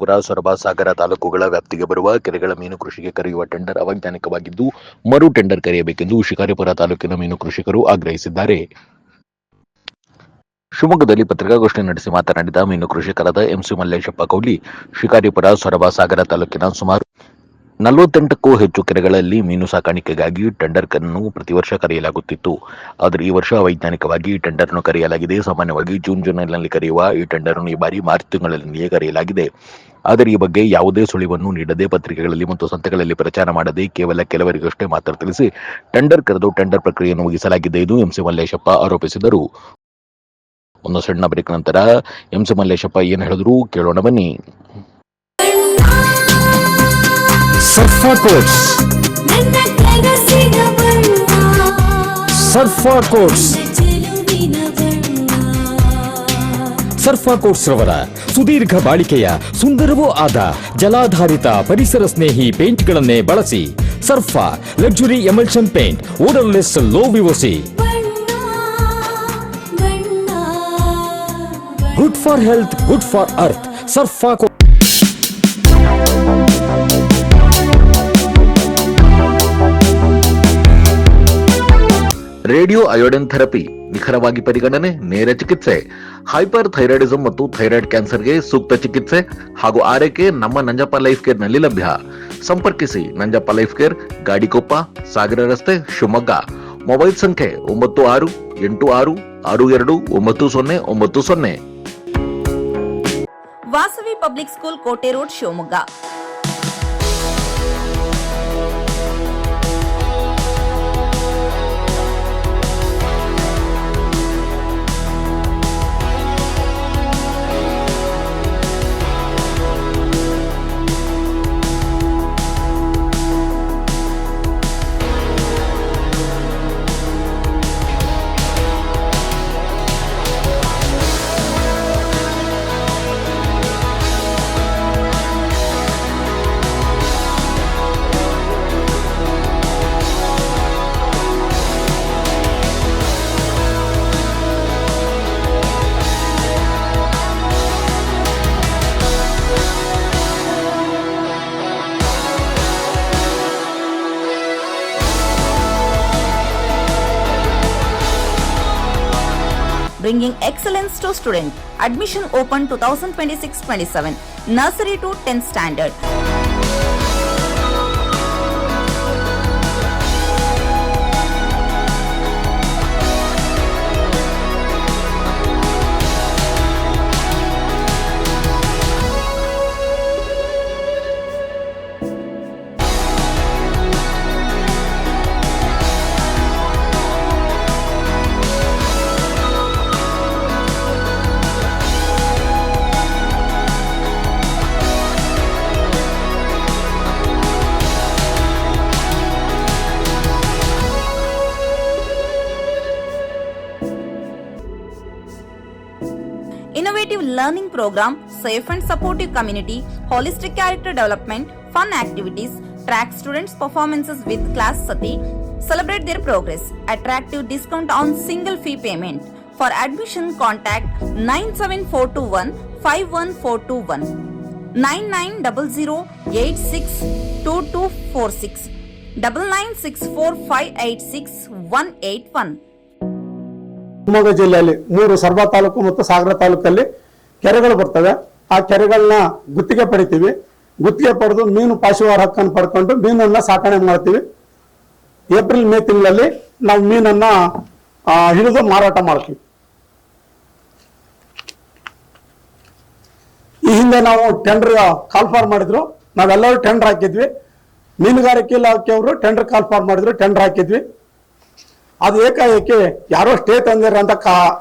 ಶಿಕಾರಿಪುರ, ಸೊರಬ, ಸಾಗರ ತಾಲೂಕುಗಳ ವ್ಯಾಪ್ತಿಗೆ ಬರುವ ಕೆರೆಗಳ ಮೀನು ಕೃಷಿಗೆ ಕರೆಯುವ ಟೆಂಡರ್ ಅವೈಜ್ಞಾನಿಕವಾಗಿದ್ದು ಮರು ಟೆಂಡರ್ ಕರೆಯಬೇಕೆಂದು ಶಿಕಾರಿಪುರ ತಾಲೂಕಿನ ಮೀನು ಕೃಷಿಕರು ಆಗ್ರಹಿಸಿದ್ದಾರೆ. ಶಿವಮೊಗ್ಗದಲ್ಲಿ ಪತ್ರಿಕಾಗೋಷ್ಠಿ ನಡೆಸಿ ಮಾತನಾಡಿದ ಮೀನು ಕೃಷಿಕರಾದ ಎಂಸಿ ಮಲ್ಲೇಶಪ್ಪ ಕೌಲಿ, ಶಿಕಾರಿಪುರ, ಸೊರಬ, ಸಾಗರ ತಾಲೂಕಿನ ಸುಮಾರು 48ಕ್ಕೂ ಹೆಚ್ಚು ಕೆರೆಗಳಲ್ಲಿ ಮೀನು ಸಾಕಾಣಿಕೆಗಾಗಿ ಟೆಂಡರ್ ಅನ್ನು ಪ್ರತಿ ವರ್ಷ ಕರೆಯಲಾಗುತ್ತಿತ್ತು. ಆದರೆ ಈ ವರ್ಷ ಅವೈಜ್ಞಾನಿಕವಾಗಿ ಈ ಟೆಂಡರ್ ಅನ್ನು ಕರೆಯಲಾಗಿದೆ. ಸಾಮಾನ್ಯವಾಗಿ ಜೂನ್ನಲ್ಲಿ ಕರೆಯುವ ಈ ಟೆಂಡರ್ ಅನ್ನು ಈ ಬಾರಿ ಮಾರ್ಚ್ ತಿಂಗಳಲ್ಲಿಯೇ ಕರೆಯಲಾಗಿದೆ. ಆದರೆ ಈ ಬಗ್ಗೆ ಯಾವುದೇ ಸುಳಿವನ್ನು ನೀಡದೆ, ಪತ್ರಿಕೆಗಳಲ್ಲಿ ಮತ್ತು ಸಂತೆಗಳಲ್ಲಿ ಪ್ರಚಾರ ಮಾಡದೆ ಕೇವಲ ಕೆಲವರಿಗಷ್ಟೇ ಮಾತ್ರ ತಿಳಿಸಿ ಟೆಂಡರ್ ಕರೆದು ಟೆಂಡರ್ ಪ್ರಕ್ರಿಯೆಯನ್ನು ಮುಗಿಸಲಾಗಿದೆ ಎಂದು ಎಂಸಿ ಮಲ್ಲೇಶಪ್ಪ ಆರೋಪಿಸಿದರು. ಒಂದು ಸಣ್ಣ ಬ್ರೇಕ್ ನಂತರ ಎಂಸಿ ಮಲ್ಲೇಶಪ್ಪ ಏನು ಹೇಳಿದ್ರು ಕೇಳೋಣ ಬನ್ನಿ. ಸರ್ಫಾ ಕೋಟ್ಸ್, ಸರ್ಫಾ ಕೋಟ್ಸ್, ಸರ್ಫಾ ಕೋಟ್ಸ್ ರವರ ಸುದೀರ್ಘ ಬಾಳಿಕೆಯ ಸುಂದರವೂ ಆದ ಜಲಾಧಾರಿತ ಪರಿಸರ ಸ್ನೇಹಿ ಪೇಂಟ್ಗಳನ್ನೇ ಬಳಸಿ. Surfa luxury emulsion paint, odourless, low VOC, good for health, good for earth. Surfa coats. Radio iodine therapy, ನಿಖರವಾಗಿ ಪರಿಗಣನೆ, ನೇರ ಚಿಕಿತ್ಸೆ, ಹೈಪರ್ ಥೈರಾಯ್ಡಿಸಂ ಮತ್ತು ಥೈರಾಯ್ಡ್ ಕ್ಯಾನ್ಸರ್ಗೆ ಸೂಕ್ತ ಚಿಕಿತ್ಸೆ ಹಾಗೂ ಆರೈಕೆ ನಮ್ಮ ನಂಜಪ್ಪ ಲೈಫ್ ಕೇರ್ ನಲ್ಲಿ ಲಭ್ಯ. ಸಂಪರ್ಕಿಸಿ ನಂಜಪ್ಪ ಲೈಫ್ ಕೇರ್, ಗಾಡಿಕೊಪ್ಪ, ಸಾಗರ ರಸ್ತೆ, ಶಿವಮೊಗ್ಗ. ಮೊಬೈಲ್ ಸಂಖ್ಯೆ 9686629090. ವಾಸವಿ ಪಬ್ಲಿಕ್ ಸ್ಕೂಲ್, ಕೋಟೆ road, Shivamogga. Bringing excellence to student. Admission open 2026-27. Nursery to 10th standard. Innovative learning program, safe and supportive community, holistic character development, fun activities, track students' performances with class sati, celebrate their progress, attractive discount on single fee payment. For admission, contact 97421-51421, 9900862246, 9964586181. Shivamogga ಜಿಲ್ಲೆಯಲ್ಲಿ 3 ಸೊರಬ ತಾಲೂಕು ಮತ್ತು ಸಾಗರ ತಾಲೂಕಲ್ಲಿ ಕೆರೆಗಳು ಬರ್ತವೆ. ಆ ಕೆರೆಗಳನ್ನ ಗುತ್ತಿಗೆ ಪಡಿತೀವಿ. ಗುತ್ತಿಗೆ ಪಡೆದು ಮೀನು ಪಾಶುವಾರ ಹಕ್ಕನ್ನು ಪಡ್ಕೊಂಡು ಮೀನನ್ನ ಸಾಕಣೆ ಮಾಡ್ತೀವಿ. ಏಪ್ರಿಲ್ ಮೇ ತಿಂಗಳಲ್ಲಿ ನಾವು ಮೀನನ್ನ ಹಿಡಿದು ಮಾರಾಟ ಮಾಡ್ತೀವಿ. ಈ ಹಿಂದೆ ನಾವು ಟೆಂಡರ್ ಕಾಲ್ಫಾರ್ ಮಾಡಿದ್ರು, ನಾವೆಲ್ಲರೂ ಟೆಂಡರ್ ಹಾಕಿದ್ವಿ. ಮೀನುಗಾರಿಕೆ ಇಲಾಖೆಯವರು ಟೆಂಡರ್ ಕಾಲ್ಫಾರ್ ಮಾಡಿದ್ರು, ಟೆಂಡರ್ ಹಾಕಿದ್ವಿ. ಅದು ಏಕಾಏಕಿ ಯಾರೋ ಸ್ಟೇ ತಂದಿರ ಅಂತ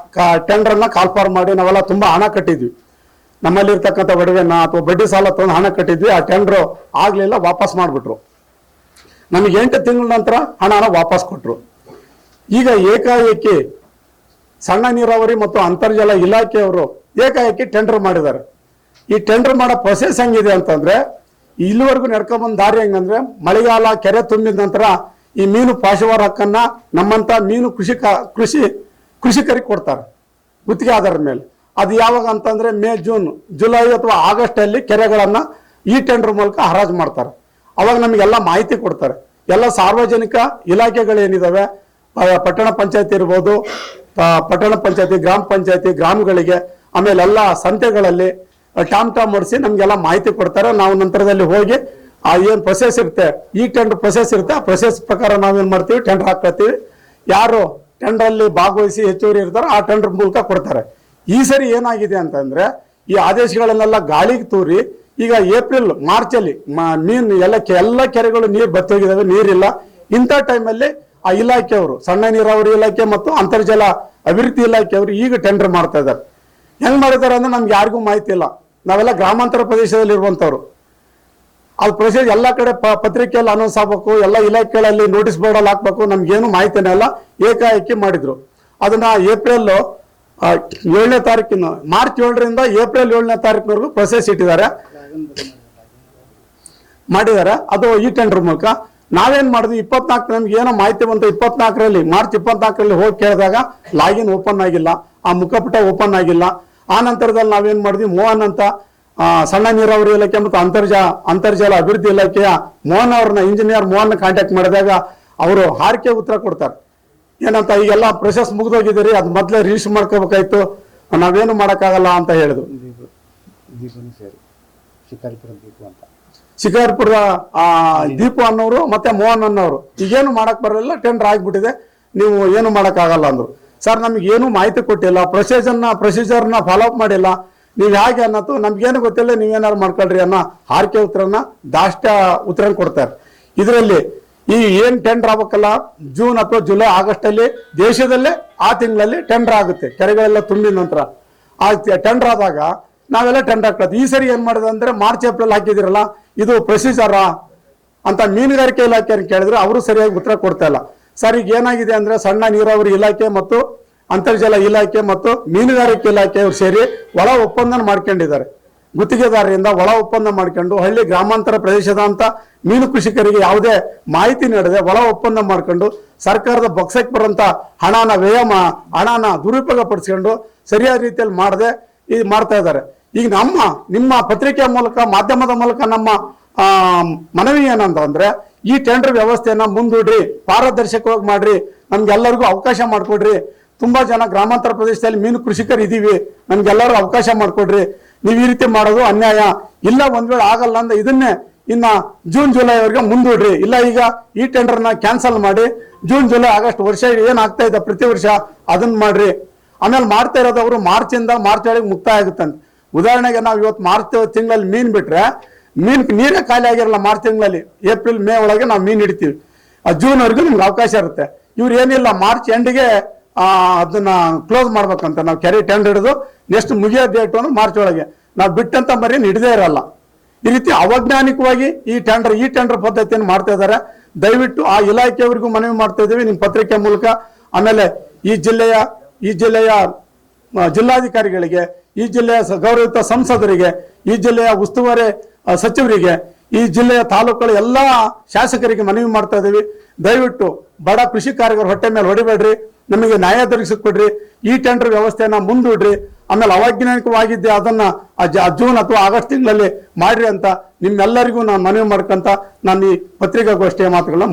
ಟೆಂಡರ್ನ ಕಾಲ್ಫಾರ್ ಮಾಡಿ ನಾವೆಲ್ಲ ತುಂಬಾ ಹಣ ಕಟ್ಟಿದ್ವಿ. ನಮ್ಮಲ್ಲಿ ಇರ್ತಕ್ಕಂಥ ಒಡವೆನ ಅಥವಾ ಬಡ್ಡಿ ಸಾಲ ತಗೊಂಡು ಹಣ ಕಟ್ಟಿದ್ವಿ. ಆ ಟೆಂಡರ್ ಆಗ್ಲಿಲ್ಲ, ವಾಪಸ್ ಮಾಡಿಬಿಟ್ರು. ನಮಗೆ 8 ತಿಂಗಳ ನಂತರ ಹಣನ ವಾಪಸ್ ಕೊಟ್ರು. ಈಗ ಏಕಾಏಕಿ ಸಣ್ಣ ನೀರಾವರಿ ಮತ್ತು ಅಂತರ್ಜಲ ಇಲಾಖೆಯವರು ಏಕಾಏಕಿ ಟೆಂಡರ್ ಮಾಡಿದ್ದಾರೆ. ಈ ಟೆಂಡರ್ ಮಾಡೋ ಪ್ರೊಸೆಸ್ ಹೆಂಗಿದೆ ಅಂತಂದ್ರೆ, ಇಲ್ಲಿವರೆಗೂ ನಡ್ಕೊಂಡ್ಬಂದ ದಾರಿ ಹೆಂಗಂದ್ರೆ, ಮಳೆಗಾಲ ಕೆರೆ ತುಂಬಿದ ನಂತರ ಈ ಮೀನು ಪಾಶುವಾರ ಹಕ್ಕನ್ನ ನಮ್ಮಂತ ಮೀನು ಕೃಷಿಕರಿಗೆ ಕೊಡ್ತಾರೆ ಗುತ್ತಿಗೆ ಆಧಾರದ ಮೇಲೆ. ಅದು ಯಾವಾಗ ಅಂತಂದ್ರೆ ಮೇ, ಜೂನ್, ಜುಲೈ ಅಥವಾ ಆಗಸ್ಟ್ ಅಲ್ಲಿ ಕೆರೆಗಳನ್ನ ಈ ಟೆಂಡರ್ ಮೂಲಕ ಹರಾಜು ಮಾಡ್ತಾರೆ. ಅವಾಗ ನಮಗೆಲ್ಲ ಮಾಹಿತಿ ಕೊಡ್ತಾರೆ. ಎಲ್ಲ ಸಾರ್ವಜನಿಕ ಇಲಾಖೆಗಳೇನಿದಾವೆ, ಪಟ್ಟಣ ಪಂಚಾಯತಿ ಇರ್ಬೋದು, ಪಟ್ಟಣ ಪಂಚಾಯತಿ, ಗ್ರಾಮ ಪಂಚಾಯತಿ, ಗ್ರಾಮಗಳಿಗೆ, ಆಮೇಲೆ ಎಲ್ಲ ಸಂತೆಗಳಲ್ಲಿ ಟಾಮ್ ಹೊಡಿಸಿ ನಮ್ಗೆಲ್ಲ ಮಾಹಿತಿ ಕೊಡ್ತಾರೆ. ನಾವು ನಂತರದಲ್ಲಿ ಹೋಗಿ ಏನ್ ಪ್ರೊಸೆಸ್ ಇರುತ್ತೆ, ಈ ಟೆಂಡರ್ ಪ್ರೊಸೆಸ್ ಇರುತ್ತೆ, ಆ ಪ್ರೊಸೆಸ್ ಪ್ರಕಾರ ನಾವೇನ್ ಮಾಡ್ತೀವಿ, ಟೆಂಡರ್ ಹಾಕ್ತೀವಿ. ಯಾರು ಟೆಂಡರ್ ಅಲ್ಲಿ ಭಾಗವಹಿಸಿ ಹೆಚ್ಚುವರಿ ಇರ್ತಾರೋ ಆ ಟೆಂಡರ್ ಮೂಲಕ ಕೊಡ್ತಾರೆ. ಈ ಸರಿ ಏನಾಗಿದೆ ಅಂತಂದ್ರೆ ಈ ಆದೇಶಗಳನ್ನೆಲ್ಲ ಗಾಳಿಗೆ ತೂರಿ ಈಗ ಏಪ್ರಿಲ್, ಮಾರ್ಚ್ ಅಲ್ಲಿ ಮೀನು ಎಲ್ಲ ಕೆರೆಗಳು ನೀರು ಬತ್ತೋಗಿದಾವೆ, ನೀರಿಲ್ಲ. ಇಂಥ ಟೈಮಲ್ಲಿ ಆ ಇಲಾಖೆಯವರು, ಸಣ್ಣ ನೀರಾವರಿ ಇಲಾಖೆ ಮತ್ತು ಅಂತರ್ಜಲ ಅಭಿವೃದ್ಧಿ ಇಲಾಖೆಯವರು ಈಗ ಟೆಂಡರ್ ಮಾಡ್ತಾ ಇದ್ದಾರೆ. ಹೆಂಗ್ ಮಾಡಿದ್ದಾರೆ ಅಂದ್ರೆ ನಮ್ಗೆ ಯಾರಿಗೂ ಮಾಹಿತಿ ಇಲ್ಲ. ನಾವೆಲ್ಲ ಗ್ರಾಮಾಂತರ ಪ್ರದೇಶದಲ್ಲಿ ಇರುವಂತವ್ರು. ಅದು ಪ್ರೊಸೀಜರ್ ಎಲ್ಲ ಕಡೆ ಪತ್ರಿಕೆಯಲ್ಲಿ ಅನೌನ್ಸ್ ಆಗ್ಬೇಕು, ಎಲ್ಲ ಇಲಾಖೆಗಳಲ್ಲಿ ನೋಟಿಸ್ ಬೋರ್ಡ್ ಅಲ್ಲಿ ಹಾಕ್ಬೇಕು, ನಮ್ಗೇನು ಮಾಹಿತಿನೇ ಇಲ್ಲ. ಏಕಾಏಕಿ ಮಾಡಿದ್ರು. ಅದನ್ನ ಏಪ್ರಿಲ್ 7ನೇ ತಾರೀಕಿನ, ಮಾರ್ಚ್ 7ರಿಂದ ಏಪ್ರಿಲ್ 7ನೇ ತಾರೀಕಿನವರೆಗೂ ಪ್ರೊಸೆಸ್ ಇಟ್ಟಿದ್ದಾರೆ, ಮಾಡಿದ್ದಾರೆ. ಅದು ಈ ಟೆಂಡರ್ ಮೂಲಕ ನಾವೇನ್ ಮಾಡಿದ್ವಿ, 24 ನಮ್ಗೆ ಏನೋ ಮಾಹಿತಿ ಬಂತು. 24ರಲ್ಲಿ, ಮಾರ್ಚ್ 24ರಲ್ಲಿ ಹೋಗಿ ಕೇಳಿದಾಗ ಲಾಗಿನ್ ಓಪನ್ ಆಗಿಲ್ಲ, ಆ ಮುಖಪುಟ ಓಪನ್ ಆಗಿಲ್ಲ. ಆ ನಂತರದಲ್ಲಿ ನಾವೇನ್ ಮಾಡಿದ್ವಿ, ಮೋಹನ್ ಅಂತ ಸಣ್ಣ ನೀರಾವರಿ ಇಲಾಖೆ ಮತ್ತು ಅಂತರ್ಜಲ ಅಭಿವೃದ್ಧಿ ಇಲಾಖೆಯ ಮೋಹನ್ ಅವ್ರನ್ನ, ಇಂಜಿನಿಯರ್ ಮೋಹನ್ ಕಾಂಟ್ಯಾಕ್ಟ್ ಮಾಡಿದಾಗ ಅವರು ಹಾರಿಕೆ ಉತ್ತರ ಕೊಡ್ತಾರೆ. ಏನಂತ, ಈಗೆಲ್ಲ ಪ್ರೊಸೆಸ್ ಮುಗಿದೋಗಿದ್ದೀರಿ, ಅದು ಮೊದಲೇ ರಿಜಿಸ್ಟರ್ ಮಾಡ್ಕೋಬೇಕಾಯ್ತು, ನಾವೇನು ಮಾಡೋಕ್ಕಾಗಲ್ಲ ಅಂತ ಹೇಳಿದ್ರು. ಶಿಕಾರಿಪುರದ ದೀಪು ಅನ್ನೋರು ಮತ್ತೆ ಮೋಹನ್ ಅನ್ನೋರು ಈಗೇನು ಮಾಡಕ್ ಬರಲಿಲ್ಲ, ಟೆಂಡರ್ ಆಗ್ಬಿಟ್ಟಿದೆ, ನೀವು ಏನು ಮಾಡಕ್ಕಾಗಲ್ಲ ಅಂದ್ರು. ಸರ್, ನಮ್ಗೆ ಏನು ಮಾಹಿತಿ ಕೊಟ್ಟಿಲ್ಲ, ಪ್ರೊಸೀಜರ್ನ ಫಾಲೋ ಅಪ್ ಮಾಡಿಲ್ಲ, ನೀವ್ ಹೇಗೆ ಅನ್ನೋದು ನಮ್ಗೇನು ಗೊತ್ತಿಲ್ಲ, ನೀವೇನಾರು ಮಾಡ್ಕೊಳ್ರಿ ಅನ್ನೋ ಹಾರಿಕೆ ಉತ್ತರನ, ದಾಷ್ಟ ಉತ್ತರ ಕೊಡ್ತಾರೆ. ಇದರಲ್ಲಿ ಈ ಏನ್ ಟೆಂಡರ್ ಆಗ್ಬೇಕಲ್ಲ, ಜೂನ್ ಅಥವಾ ಜುಲೈ, ಆಗಸ್ಟ್ ಅಲ್ಲಿ ದೇಶದಲ್ಲೇ ಆ ತಿಂಗಳಲ್ಲಿ ಟೆಂಡರ್ ಆಗುತ್ತೆ. ಕೆರೆಗಳೆಲ್ಲ ತುಂಬಿದ ನಂತರ ಆ ಟೆಂಡರ್ ಆದಾಗ ನಾವೆಲ್ಲ ಟೆಂಡರ್ ಹಾಕ್ತದೆ. ಈ ಸರಿ ಏನ್ ಮಾಡಿದೆ ಅಂದ್ರೆ ಮಾರ್ಚ್ ಏಪ್ರಿಲ್ ಹಾಕಿದಿರಲ್ಲ, ಇದು ಪ್ರೊಸೀಜರಾ ಅಂತ ಮೀನುಗಾರಿಕೆ ಇಲಾಖೆಯನ್ನು ಕೇಳಿದ್ರೆ ಅವರು ಸರಿಯಾಗಿ ಉತ್ತರ ಕೊಡ್ತಾ ಇಲ್ಲ. ಸರ್, ಈಗ ಏನಾಗಿದೆ ಅಂದ್ರೆ ಸಣ್ಣ ನೀರಾವರಿ ಇಲಾಖೆ ಮತ್ತು ಅಂತರ್ಜಲ ಇಲಾಖೆ ಮತ್ತು ಮೀನುಗಾರಿಕೆ ಇಲಾಖೆಯವರು ಸೇರಿ ಒಳ ಒಪ್ಪಂದ ಮಾಡ್ಕೊಂಡಿದ್ದಾರೆ. ಗುತ್ತಿಗೆದಾರರಿಂದ ಒಳ ಒಪ್ಪಂದ ಮಾಡ್ಕೊಂಡು ಹಳ್ಳಿ ಗ್ರಾಮಾಂತರ ಪ್ರದೇಶದ ಅಂತ ಮೀನು ಕೃಷಿಕರಿಗೆ ಯಾವುದೇ ಮಾಹಿತಿ ನೀಡದೆ ಒಳ ಒಪ್ಪಂದ ಮಾಡ್ಕೊಂಡು ಸರ್ಕಾರದ ಬೊಕ್ಸಕ್ಕೆ ಬರುವಂತ ಹಣನ ದುರುಪಯೋಗ ಪಡಿಸ್ಕೊಂಡು ಸರಿಯಾದ ರೀತಿಯಲ್ಲಿ ಮಾಡದೆ ಇದು ಮಾಡ್ತಾ ಇದ್ದಾರೆ. ಈಗ ನಿಮ್ಮ ಪತ್ರಿಕೆಯ ಮೂಲಕ, ಮಾಧ್ಯಮದ ಮೂಲಕ ನಮ್ಮ ಮನವಿ ಏನಂತಂದ್ರೆ, ಈ ಟೆಂಡರ್ ವ್ಯವಸ್ಥೆಯನ್ನ ಮುಂದೂಡ್ರಿ, ಪಾರದರ್ಶಕವಾಗಿ ಮಾಡ್ರಿ, ನಮ್ಗೆಲ್ಲರಿಗೂ ಅವಕಾಶ ಮಾಡ್ಕೊಡ್ರಿ. ತುಂಬಾ ಜನ ಗ್ರಾಮಾಂತರ ಪ್ರದೇಶದಲ್ಲಿ ಮೀನು ಕೃಷಿಕರು ಇದೀವಿ, ನಮ್ಗೆಲ್ಲರೂ ಅವಕಾಶ ಮಾಡ್ಕೊಡ್ರಿ. ನೀವು ಈ ರೀತಿ ಮಾಡೋದು ಅನ್ಯಾಯ. ಇಲ್ಲ, ಒಂದ್ ವೇಳೆ ಆಗಲ್ಲ ಅಂದ್ರೆ ಇದನ್ನೇ ಇನ್ನ ಜೂನ್ ಜುಲೈ ವರೆಗೆ ಮುಂದೂಡ್ರಿ. ಇಲ್ಲ, ಈಗ ಈ ಟೆಂಡರ್ನ ಕ್ಯಾನ್ಸಲ್ ಮಾಡಿ ಜೂನ್ ಜುಲೈ ಆಗಸ್ಟ್ ವರ್ಷ ಏನ್ ಆಗ್ತಾ ಇದೆ ಪ್ರತಿ ವರ್ಷ ಅದನ್ನ ಮಾಡ್ರಿ. ಆಮೇಲೆ ಮಾಡ್ತಾ ಇರೋದು ಅವರು ಮಾರ್ಚ್ ಒಳಗೆ ಮುಕ್ತಾಯ ಆಗುತ್ತಂತೆ. ಉದಾಹರಣೆಗೆ ನಾವು ಇವತ್ತು ಮಾರ್ಚ್ ತಿಂಗಳಲ್ಲಿ ಮೀನ್ ಬಿಟ್ರೆ ನೀರೇ ಖಾಲಿ ಆಗಿರಲ್ಲ. ಮಾರ್ಚ್ ತಿಂಗಳಲ್ಲಿ ಏಪ್ರಿಲ್ ಮೇ ಒಳಗೆ ನಾವು ಮೀನ್ ಹಿಡಿತೀವಿ. ಜೂನ್ ವರೆಗೂ ನಿಮ್ಗೆ ಅವಕಾಶ ಇರುತ್ತೆ. ಇವ್ರು ಏನಿಲ್ಲ, ಮಾರ್ಚ್ ಎಂಡ್ಗೆ ಅದನ್ನ ಕ್ಲೋಸ್ ಮಾಡ್ಬೇಕಂತ. ನಾವು ಕೆರೆ ಟೆಂಡರ್ ಹಿಡಿದು ನೆಕ್ಸ್ಟ್ ಮುಗಿಯೋ ಡೇಟ್ ಅಂದ್ರೆ ಮಾರ್ಚ್ ಒಳಗೆ ನಾವು ಬಿಟ್ಟಂತ ಮರಿ ಹಿಡಿದೇ ಇರಲ್ಲ. ಈ ರೀತಿ ಅವೈಜ್ಞಾನಿಕವಾಗಿ ಈ ಟೆಂಡರ್ ಪದ್ಧತಿಯನ್ನು ಮಾಡ್ತಾ ಇದ್ದಾರೆ. ದಯವಿಟ್ಟು ಆ ಇಲಾಖೆಯವರಿಗೂ ಮನವಿ ಮಾಡ್ತಾ ಇದ್ದೀವಿ ನಿಮ್ಮ ಪತ್ರಿಕೆ ಮೂಲಕ. ಆಮೇಲೆ ಈ ಜಿಲ್ಲೆಯ ಜಿಲ್ಲಾಧಿಕಾರಿಗಳಿಗೆ, ಈ ಜಿಲ್ಲೆಯ ಗೌರವಿತ ಸಂಸದರಿಗೆ, ಈ ಜಿಲ್ಲೆಯ ಉಸ್ತುವಾರಿ ಸಚಿವರಿಗೆ, ಈ ಜಿಲ್ಲೆಯ ತಾಲೂಕುಗಳ ಎಲ್ಲಾ ಶಾಸಕರಿಗೆ ಮನವಿ ಮಾಡ್ತಾ ಇದ್ದೀವಿ. ದಯವಿಟ್ಟು ಬಡ ಕೃಷಿ ಕಾರ್ಯಕರ ಹೊಟ್ಟೆ ಮೇಲೆ ಹೊಡಿಬೇಡ್ರಿ, ನಮಗೆ ನ್ಯಾಯ ದೊರಕಿಸಿಕೊಡ್ರಿ. ಈ ಟೆಂಡರ್ ವ್ಯವಸ್ಥೆಯನ್ನ ಮುಂದೂಡ್ರಿ. ಆಮೇಲೆ ಅವೈಜ್ಞಾನಿಕವಾಗಿದ್ದೆ ಅದನ್ನ ಜೂನ್ ಅಥವಾ ಆಗಸ್ಟ್ ತಿಂಗಳಲ್ಲಿ ಮಾಡ್ರಿ ಅಂತ ನಿಮ್ಮೆಲ್ಲರಿಗೂ ನಾನು ಮನವಿ ಮಾಡ್ಕೊಂತ ನಾನು ಈ ಪತ್ರಿಕಾಗೋಷ್ಠಿಯ ಮಾತುಗಳನ್ನ